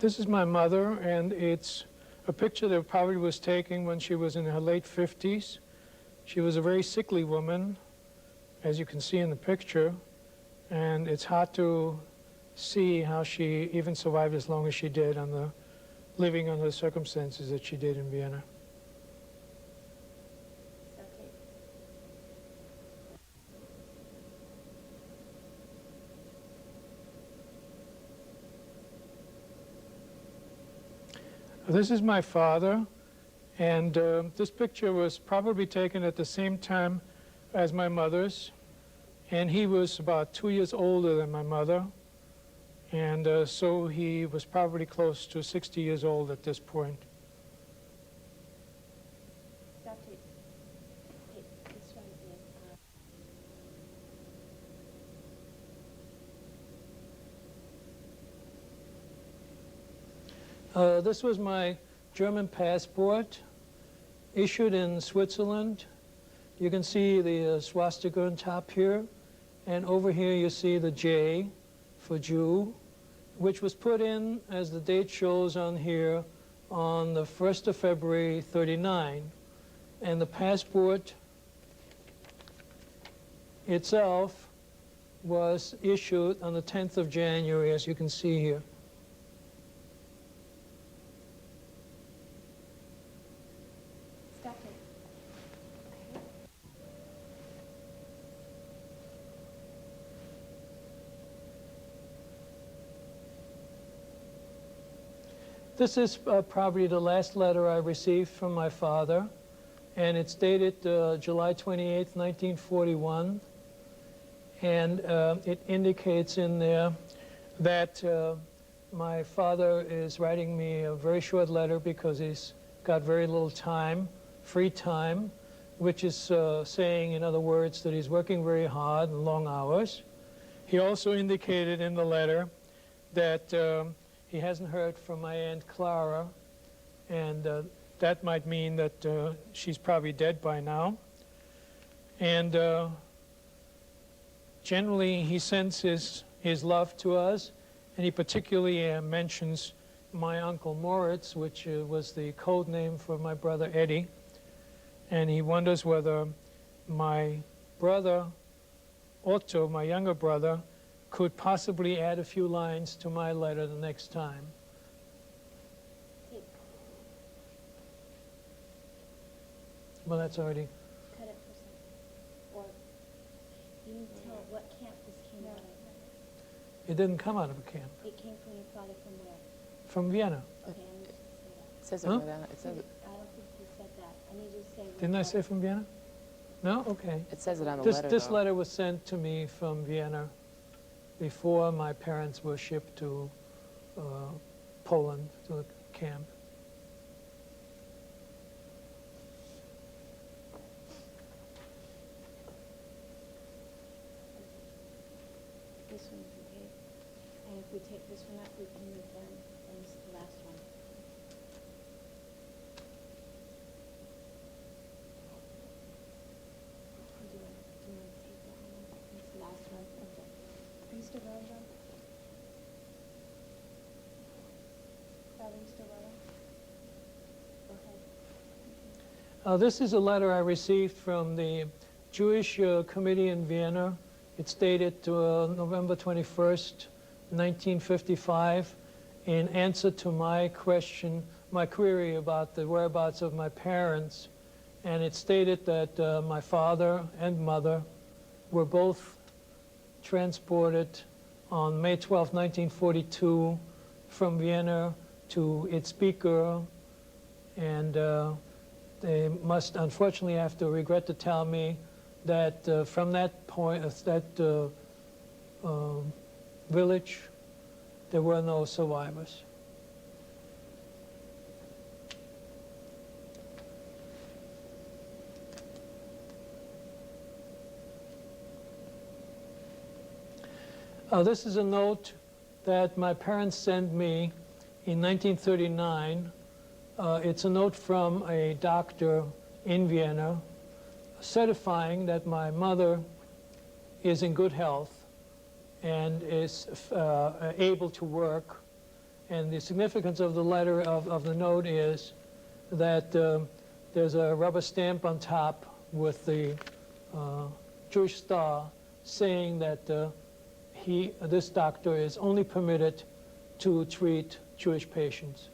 This is my mother, and it's a picture that probably was taken when she was in her late 50s. She was a very sickly woman, as you can see in the picture, and it's hard to see how she even survived as long as she did living under the circumstances that she did in Vienna. This is my father, and this picture was probably taken at the same time as my mother's, and he was about 2 years older than my mother, and so he was probably close to 60 years old at this point. This was my German passport, issued in Switzerland. You can see the swastika on top here, and over here you see the J for Jew, which was put in, as the date shows on here, on the 1st of February, 39. And the passport itself was issued on the 10th of January, as you can see here. This is probably the last letter I received from my father, and it's dated July 28, 1941, and it indicates in there that my father is writing me a very short letter because he's got very little time, free time, which is saying, in other words, that he's working very hard and long hours. He also indicated in the letter that he hasn't heard from my Aunt Clara, and that might mean that she's probably dead by now. And generally, he sends his love to us, and he particularly mentions my Uncle Moritz, which was the code name for my brother Eddie. And he wonders whether my brother Otto, my younger brother, could possibly add a few lines to my letter the next time. Well, that's already... Cut it for some. Or you can tell what camp this came out of. It didn't come out of a camp. It came from your father from where? From Vienna. Okay, I need you to say that. It says it Huh? right on it. It says it. I don't think you said that. I need you to say... Didn't I say from Vienna? No? Okay. It says it on the This letter, letter was sent to me from Vienna before my parents were shipped to Poland, to the camp. This one's okay. And if we take this one up, we can move them. And this is the last one. Do you want to take that one? It's the last one. Okay. Are you still going, John? Are you still going? Go ahead. This is a letter I received from the Jewish Committee in Vienna. It's dated November 21st, 1955, in answer to my query about the whereabouts of my parents. And it stated that my father and mother were both transported on May 12, 1942, from Vienna to Itzbika, and they must unfortunately have to regret to tell me that from that point, that village, there were no survivors. This is a note that my parents sent me in 1939. It's a note from a doctor in Vienna certifying that my mother is in good health and is able to work, And the significance of the letter of the note is that there's a rubber stamp on top with the Jewish star saying that this doctor is only permitted to treat Jewish patients.